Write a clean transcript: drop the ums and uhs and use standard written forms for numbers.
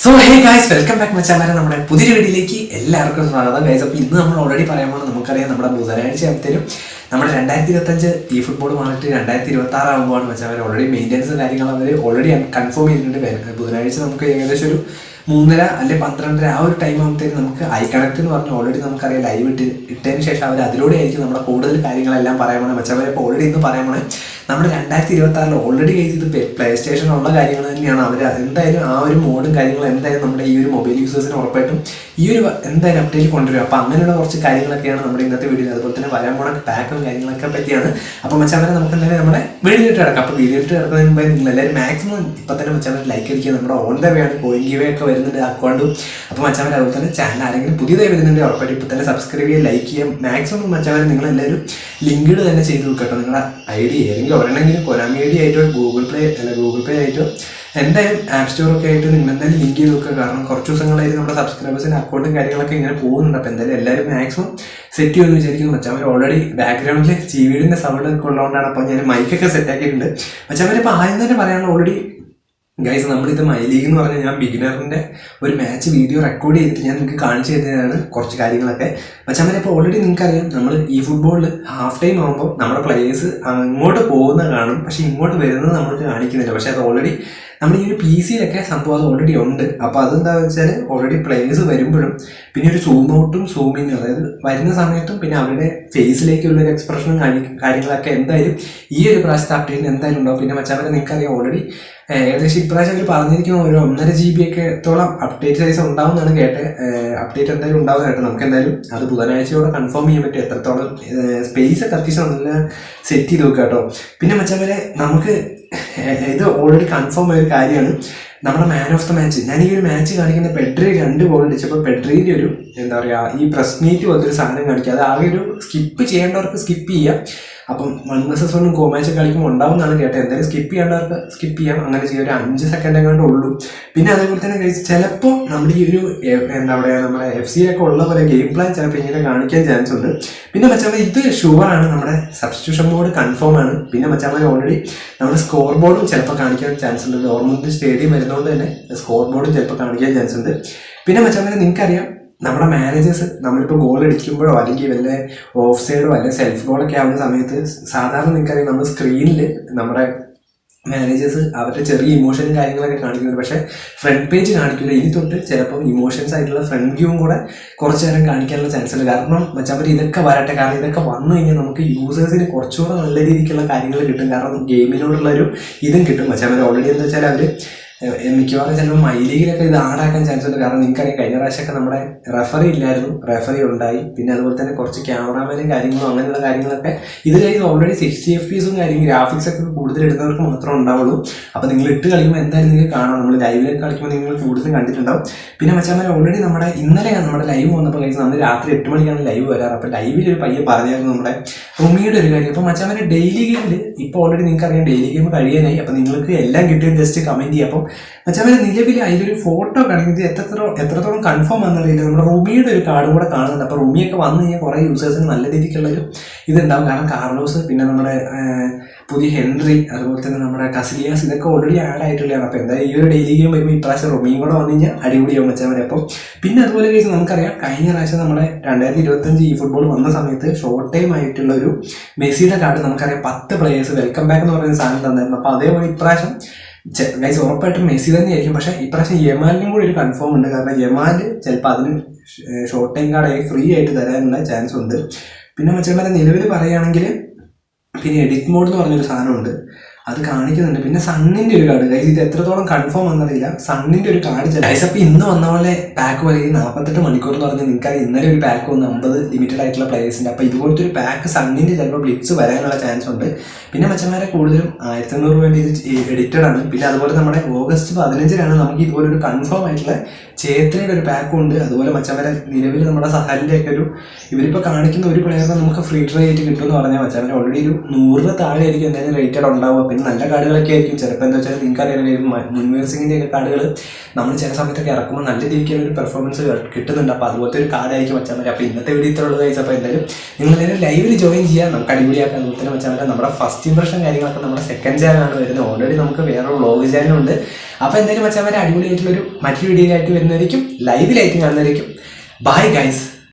So hey guys, welcome back മച്ചാമാരെ. നമ്മുടെ പുതിയ വീഡിയോയിലേക്ക് എല്ലാവർക്കും സ്വാഗതം ഗൈസ്. അപ്പോൾ ഇന്ന് നമ്മൾ ഓൾറെഡി പറയാൻ പോകുന്നത് നമുക്കറിയാം, നമ്മുടെ ബുധനാഴ്ച ആകുമ്പോഴത്തേനും നമ്മുടെ 2025 ഈ ഫുട്ബോൾ മാറിയിട്ട് 2026 ആകുമ്പോഴാണ് മച്ചാമാരെ. ഓൾറെഡി മെയിൻ്റെനൻസ് കാര്യങ്ങൾ അവർ ഓൾറെഡി കൺഫേം ചെയ്തിട്ടുണ്ട്. ബുധനാഴ്ച നമുക്ക് ഏകദേശം ഒരു 3:30 അല്ലെങ്കിൽ 12:30 ആ ഒരു ടൈം ആകുമ്പോഴത്തേക്കും നമുക്ക് ഐ കണക്ട് എന്ന് പറഞ്ഞാൽ ഓൾറെഡി നമുക്കറിയാം ലൈവ് ഇട്ടതിന് ശേഷം അവർ അതിലൂടെ ആയിരിക്കും നമ്മുടെ കൂടുതൽ കാര്യങ്ങളെല്ലാം പറയാൻ പോകുന്നത് മച്ചാമാരെ. ഇപ്പോൾ ഓൾറെഡി ഇന്ന് പറയാൻ പോകുന്നത് നമ്മുടെ 2026 ഓൾറെഡി ഇത് പ്ലേ സ്റ്റേഷനുള്ള കാര്യങ്ങൾ തന്നെയാണ്. അവർ എന്തായാലും ആ ഒരു മോഡും കാര്യങ്ങളും എന്തായാലും നമ്മുടെ ഈ ഒരു മൊബൈൽ യൂസേഴ്സിന് ഉറപ്പായിട്ടും ഈ ഒരു എന്തായാലും അപ്ഡേറ്റ് കൊണ്ടുവരും. അപ്പോൾ അങ്ങനെയുള്ള കുറച്ച് കാര്യങ്ങളൊക്കെയാണ് നമ്മുടെ ഇന്നത്തെ വീഡിയോ. അതുപോലെ തന്നെ വരാൻ പോണ പാക്കും കാര്യങ്ങളൊക്കെ പറ്റിയാണ്. അപ്പോൾ മച്ചാമാരെ നമുക്ക് എന്തായാലും നമ്മുടെ വീഡിയോയിട്ട് കിടക്കാം. അപ്പോൾ വീഡിയോയിട്ട് കിടക്കുന്നതിന് മുമ്പ് നിങ്ങൾ എല്ലാവരും മാക്സിമം ഇപ്പം തന്നെ മച്ചാമാരെ ലൈക്ക് അടിക്കുക. നമ്മുടെ ഓൺ ദ വേ ആണ്, കോയിൻ ഗിവേ ഒക്കെ വരുന്നുണ്ട് അക്കൗണ്ടും. അപ്പോൾ മച്ചാമാരെ അതുപോലെ തന്നെ ചാനൽ ആരെങ്കിലും പുതിയതായി വരുന്നുണ്ട് ഉറപ്പായിട്ട് ഇപ്പോൾ തന്നെ സബ്സ്ക്രൈബ് ചെയ്യുക, ലൈക്ക് ചെയ്യാം. മാക്സിമം മച്ചാമാരെ നിങ്ങളെല്ലാവരും ലിങ്ക്ഡ് തന്നെ ചെയ്ത് വെക്കട്ടോ. നിങ്ങളുടെ ഐ ഡി ഏതെങ്കിലും ഒരെണ്ണെങ്കിലും കൊനാമി ഐ ഡി ആയിട്ടോ ഗൂഗിൾ പേ ആയിട്ടോ എന്തായാലും ആപ്പ് സ്റ്റോറൊക്കെ ആയിട്ട് നിങ്ങൾ എന്തായാലും ലിങ്ക് ചെയ്ത് വെക്കുക. കാരണം കുറച്ച് ദിവസങ്ങളായിട്ട് നമ്മുടെ സബ്സ്ക്രൈബേഴ്സിൻ്റെ അക്കൗണ്ടും കാര്യങ്ങളൊക്കെ ഇങ്ങനെ പോകുന്നുണ്ട്. അപ്പോൾ എന്തായാലും എല്ലാവരും മാക്സിമം സെറ്റ് ചെയ്യുമെന്ന് വിചാരിക്കുന്നു. മച്ചാമാർ ഓൾറെഡി ബാക്ക്ഗ്രൗണ്ടിൽ ജീവിയുടെ സൗണ്ട് ഒക്കെ ഉള്ളതുകൊണ്ടാണ്. അപ്പോൾ ഞാൻ മൈക്കൊക്കെ സെറ്റ് ആക്കിയിട്ടുണ്ട്. മച്ചാമാർ ഇപ്പോൾ ആദ്യം തന്നെ പറയാനുള്ള ഓൾറെഡി ഗൈസ്, നമ്മളിത് മൈ ലീഗ് എന്ന് പറഞ്ഞാൽ ഞാൻ ബിഗിനറിൻ്റെ ഒരു മാച്ച് വീഡിയോ റെക്കോർഡ് ചെയ്തിട്ട് ഞാൻ നിങ്ങൾക്ക് കാണിച്ചു തരുന്നതാണ് കുറച്ച് കാര്യങ്ങളൊക്കെ. മച്ചാമാരെ ഇപ്പോൾ ഓൾറെഡി നിങ്ങൾക്കറിയാം, നമ്മൾ ഈ ഫുട്ബോളിൽ ഹാഫ് ടൈം ആകുമ്പോൾ നമ്മുടെ പ്ലേയേഴ്സ് അങ്ങോട്ട് പോകുന്നത് കാണും, പക്ഷേ ഇങ്ങോട്ട് വരുന്നത് നമ്മൾക്ക് കാണിക്കുന്നില്ല. പക്ഷേ അത് ഓൾറെഡി നമ്മുടെ ഈ ഒരു പി സിയിലൊക്കെ സംഭവം അത് ഓൾറെഡി ഉണ്ട്. അപ്പോൾ അതെന്താണെന്ന് വെച്ചാൽ ഓൾറെഡി പ്ലേയേഴ്സ് വരുമ്പോഴും പിന്നെ ഒരു സൂം ഔട്ടും സൂം ഇന്നും, അതായത് വരുന്ന സമയത്തും പിന്നെ അവരുടെ ഫേസിലേക്കുള്ളൊരു എക്സ്പ്രഷനും കാര്യങ്ങളൊക്കെ എന്തായാലും ഈ ഒരു പ്രാവശ്യത്തെ അപ്ഡേറ്റിന് എന്തായാലും ഉണ്ടാവും. പിന്നെ മച്ചാമാരെ നിങ്ങൾക്കറിയാം ഓൾറെഡി ഏകദേശം ഇപ്രാവശ്യം അവർ പറഞ്ഞിരിക്കുന്ന ഒരു 1.5 GB ത്തോളം അപ്ഡേറ്റ് സൈസ് ഉണ്ടാവുമെന്നാണ് കേട്ടത്. അപ്ഡേറ്റ് എന്തായാലും ഉണ്ടാവുന്ന കേട്ടോ. നമുക്ക് എന്തായാലും അത് ബുധനാഴ്ചയോടെ കൺഫേം ചെയ്യാൻ പറ്റും. എത്രത്തോളം സ്പേസ് ഒക്കെ അത്യാവശ്യം നല്ല സെറ്റ് ചെയ്ത് വെക്കുക കേട്ടോ. പിന്നെ മച്ചാമാരെ നമുക്ക് ഇത് ഓൾറെഡി കൺഫേം ആയ ഒരു കാര്യമാണ്, നമ്മുടെ മാൻ ഓഫ് ദ മാച്ച്. ഞാൻ ഈ ഒരു മാച്ച് കാണിക്കുന്ന പെഡ്രി 2 ഗോൾ അടിച്ചപ്പോൾ പെഡ്രിൻ്റെ ഒരു എന്താ പറയുക ഈ പ്രസ് മീറ്റ് പോലത്തെ ഒരു സാധനം കാണിക്കുക. അത് ആകെ ഒരു സ്കിപ്പ് ചെയ്യേണ്ടവർക്ക് സ്കിപ്പ് ചെയ്യാം. അപ്പം 1vs1 കോമാച്ച് കളിക്കുമ്പോൾ ഉണ്ടാവുമെന്നാണ് കേട്ടത്. എന്തായാലും സ്കിപ്പ് ചെയ്യേണ്ടവർക്ക് സ്കിപ്പ് ചെയ്യാം. അങ്ങനെ ചെയ്യാം. ഒരു 5 സെക്കൻഡ് എങ്ങാണ്ട് ഉള്ളൂ. പിന്നെ അതേപോലെ തന്നെ കഴിച്ച് ചിലപ്പോൾ നമ്മുടെ ഈ ഒരു എന്താ പറയുക നമ്മുടെ FC ഒക്കെ ഉള്ള പോലെ ഗെയിം പ്ലാൻ ചിലപ്പോൾ ഇങ്ങനെ കാണിക്കാൻ ചാൻസ് ഉണ്ട്. പിന്നെ മച്ചാമാർ ഇത് ഷുവറാണ്, നമ്മുടെ സബ്സ്റ്റിറ്റ്യൂഷൻ ബോർഡ് കൺഫേം ആണ്. പിന്നെ മച്ചാമാർ ഓൾറെഡി നമ്മുടെ സ്കോർ ബോർഡും ചിലപ്പോൾ കാണിക്കാൻ ചാൻസ് ഉണ്ട്. ഡോർമുണ്ട് സ്റ്റേഡിയം വരുന്നതുകൊണ്ട് തന്നെ സ്കോർ ബോർഡും ചിലപ്പോൾ കാണിക്കാൻ ചാൻസ് ഉണ്ട്. പിന്നെ മച്ചാമാർ നിങ്ങൾക്കറിയാം, നമ്മുടെ മാനേജേഴ്സ് നമ്മളിപ്പോൾ ഗോൾ അടിക്കുമ്പോഴോ അല്ലെങ്കിൽ വല്ല ഓഫ് സൈഡോ അല്ലെങ്കിൽ സെൽഫ് ഗോളൊക്കെ ആവുന്ന സമയത്ത് സാധാരണ നിങ്ങൾക്കറിയാം നമ്മൾ സ്ക്രീനിൽ നമ്മുടെ മാനേജേഴ്സ് അവരുടെ ചെറിയ ഇമോഷനും കാര്യങ്ങളൊക്കെ കാണിക്കുന്നുണ്ട്. പക്ഷേ ഫ്രണ്ട് പേജ് കാണിക്കില്ല. ഇനി തൊട്ട് ചിലപ്പോൾ ഇമോഷൻസ് ആയിട്ടുള്ള ഫ്രണ്ട് വ്യൂവും കൂടെ കുറച്ച് നേരം കാണിക്കാനുള്ള ചാൻസ് ഉണ്ട്. കാരണം മച്ചാമാർ ഇതൊക്കെ വരട്ടെ. കാരണം ഇതൊക്കെ വന്നു കഴിഞ്ഞാൽ നമുക്ക് യൂസേഴ്സിന് കുറച്ചുകൂടെ നല്ല രീതിക്കുള്ള കാര്യങ്ങൾ കിട്ടും. കാരണം ഗെയിമിനോടുള്ളൊരു ഇതും കിട്ടും. മച്ചാമാർ ഓൾറെഡി എന്താ വെച്ചാൽ അവർ മിക്കവാറും ചിലപ്പോൾ മൈ ലീഗിലൊക്കെ ഇത് ആഡാക്കാൻ ചാൻസ് ഉണ്ട്. കാരണം നിങ്ങൾക്കറിയാം കഴിഞ്ഞ പ്രാവശ്യമൊക്കെ നമ്മുടെ റെഫറി ഇല്ലായിരുന്നു, റെഫറി ഉണ്ടായി. പിന്നെ അതുപോലെ തന്നെ കുറച്ച് ക്യാമറാമാനും കാര്യങ്ങളും അങ്ങനെയുള്ള കാര്യങ്ങളൊക്കെ ഇത് കഴിഞ്ഞ് ഓൾറെഡി 60 FPS കാര്യങ്ങൾ ഗ്രാഫിക്സ് ഒക്കെ കൂടുതൽ ഇടുന്നവർക്ക് മാത്രമേ ഉണ്ടാവുള്ളൂ. അപ്പോൾ നിങ്ങൾ ഇട്ട് കളിക്കുമ്പോൾ എന്തായാലും നിങ്ങൾക്ക് കാണാം. നമ്മൾ ലൈവിലൊക്കെ കളിക്കുമ്പോൾ നിങ്ങൾ കൂടുതൽ കണ്ടിട്ടുണ്ടാവും. പിന്നെ മച്ചാമാരെ ഓൾറെഡി നമ്മുടെ ഇന്നലെയാണ് നമ്മുടെ ലൈവ് വന്നപ്പോൾ കഴിച്ച് നമ്മൾ രാത്രി 8 മണിക്കാണ് ലൈവ് വരാറ്. അപ്പോൾ ലൈവിൽ ഒരു പയ്യെ പറഞ്ഞായിരുന്നു നമ്മുടെ റുമിയുടെ ഒരു കാര്യം. അപ്പോൾ മച്ചാമാരെ ഡെയിലി ഗെയിമിൽ ഇപ്പോൾ ഓൾറെഡി നിങ്ങൾക്കറിയാം ഡെയിലി ഗെയിം കഴിയാനായി. അപ്പോൾ നിങ്ങൾക്ക് എല്ലാം കിട്ടിയത് ജസ്റ്റ് കമൻറ്റ് ചെയ്യുക. അപ്പം മച്ചാമാരെ നിലവിൽ അതിലൊരു ഫോട്ടോ കാണിക്കുന്നത് എത്രത്തോളം കൺഫേം ആണെന്നറിയില്ല. നമ്മുടെ റുമിയുടെ ഒരു കാർഡ് കൂടെ കാണുന്നുണ്ട്. അപ്പോൾ റുമിയൊക്കെ വന്നു കഴിഞ്ഞാൽ കുറേ യൂസേഴ്സിന് നല്ല രീതിക്കുള്ളൊരു ഇതുണ്ടാവും. കാരണം കാർലോസ് പിന്നെ നമ്മുടെ പുതിയ ഹെൻറി അതുപോലെ തന്നെ നമ്മുടെ കസിലിയാസ് ഇതൊക്കെ ഓൾറെഡി ആഡ് ആയിട്ടുള്ളതാണ്. അപ്പോൾ എന്തായാലും ഈ ഒരു ഡെയിലി ഗെയിം വരുമ്പോൾ ഇപ്രാവശ്യം റുമിയും കൂടെ വന്നു കഴിഞ്ഞാൽ അടിപൊളിയാവും മച്ചാമാരെ. അപ്പം പിന്നെ അതുപോലെ കേസ് നമുക്കറിയാം കഴിഞ്ഞ പ്രാവശ്യം നമ്മുടെ 2025 ഈ ഫുട്ബോൾ വന്ന സമയത്ത് ഷോർട്ട് ടൈം ആയിട്ടുള്ള ഒരു മെസ്സിയുടെ കാർഡ് നമുക്കറിയാം 10 പ്ലേയേഴ്സ് വെൽക്കം ബാക്ക് എന്ന് പറയുന്ന സാധനം തന്നായിരുന്നു. അപ്പോൾ അതേപോലെ ഇപ്രാവശ്യം ഗൈസ് ഉറപ്പായിട്ടും മെസ്സി തന്നെയായിരിക്കും. പക്ഷേ ഇപ്രാവശ്യം യമാലിനും കൂടി ഒരു കൺഫേം ഉണ്ട്. കാരണം യമാൽ ചിലപ്പോൾ അതിന് ഷോർട്ട് ടൈം കാർഡായി ഫ്രീ ആയിട്ട് തരാനുള്ള ചാൻസ് ഉണ്ട്. പിന്നെ മച്ചാമാരെ നിലവിൽ പറയുകയാണെങ്കിൽ പിന്നെ എഡിറ്റ് മോഡ് എന്ന് പറഞ്ഞൊരു സാധനമുണ്ട്, അത് കാണിക്കുന്നുണ്ട്. പിന്നെ സണ്ണിൻ്റെ ഒരു കാർഡ് ഗൈസ്, ഇത് എത്രത്തോളം കൺഫേം ആണെന്നറിയില്ല. സണ്ണിൻ്റെ ഒരു കാർഡ് ഗൈസ്. അപ്പോൾ ഇന്ന് വന്ന പോലെ പാക്ക് പോലെ 48 മണിക്കൂർ എന്ന് പറഞ്ഞാൽ നിങ്ങൾക്കറിയാം ഇന്നലെ ഒരു പാക്ക് വന്ന് 50 ലിമിറ്റഡ് ആയിട്ടുള്ള പ്ലേയേഴ്സിൻ്റെ. അപ്പോൾ ഇതുപോലത്തെ ഒരു പാക്ക് സണ്ണിൻ്റെ ചിലപ്പോൾ ബ്ലിറ്റ്സ് വരാനുള്ള ചാൻസ് ഉണ്ട്. പിന്നെ മച്ചന്മാരെ കൂടുതലും 1500 വേണ്ടി ഇത് എഡിറ്റഡ് ആണ്. പിന്നെ അതുപോലെ നമ്മുടെ ഓഗസ്റ്റ് 15 നമുക്ക് ഇതുപോലെ ഒരു കൺഫേം ആയിട്ടുള്ള ചേത്രയുടെ ഒരു പാക്കും ഉണ്ട്. അതുപോലെ മച്ചന്മാരെ നിലവിൽ നമ്മുടെ സഹലിൻ്റെ ഒക്കെ ഒരു ഇവരിപ്പോൾ കാണിക്കുന്ന ഒരു പ്ലെയറിനെ നമുക്ക് ഫ്രീ ട്രൈ ആയിട്ട് കിട്ടുമെന്ന് പറഞ്ഞാൽ മച്ചന്മാരെ ഓൾറെഡി ഒരു 100 താഴെ ആയിരിക്കും എന്തായാലും റേറ്റഡ് ഉണ്ടാവുക. പിന്നെ നല്ല കാർഡുകളൊക്കെ ആയിരിക്കും. ചിലപ്പോൾ എന്താ വെച്ചാൽ നിങ്ങൾക്ക് അറിയാൻ മുൻവീർ സിംഗിൻ്റെ ഒക്കെ കാർഡുകൾ നമ്മൾ ചില സമയത്തൊക്കെ ഇറക്കുമ്പോൾ നല്ല രീതിക്ക് ഒരു പെർഫോമൻസ് കിട്ടുന്നുണ്ട്. അപ്പോൾ അതുപോലത്തെ ഒരു കാർഡായിരിക്കും മച്ചാൻ. അപ്പോൾ ഇന്നത്തെ വീഡിയോ ഇത്രയുള്ളത് കഴിച്ചു. അപ്പോൾ എന്തായാലും നിങ്ങൾ എല്ലാവരും ലൈവിൽ ജോയിൻ ചെയ്യുക, നമുക്ക് അടിപൊളിയാക്കാൻ. അതുപോലെ തന്നെ മച്ചാൻ നമ്മുടെ ഫസ്റ്റ് ഇംപ്രഷൻ കാര്യങ്ങളൊക്കെ നമ്മുടെ സെക്കൻഡ് ചാനലാണ് വരുന്നത്. ഓൾറെഡി നമുക്ക് വേറെ വ്ളോഗ് ചാനലുണ്ട്. അപ്പോൾ എന്തായാലും മച്ചാൻ അടിപൊളിയായിട്ടുള്ളൊരു മറ്റൊരു വീഡിയോ ആയിട്ട് വരുന്നതായിരിക്കും, ലൈവിലായിട്ട് കാണുന്നതായിരിക്കും. Bye guys.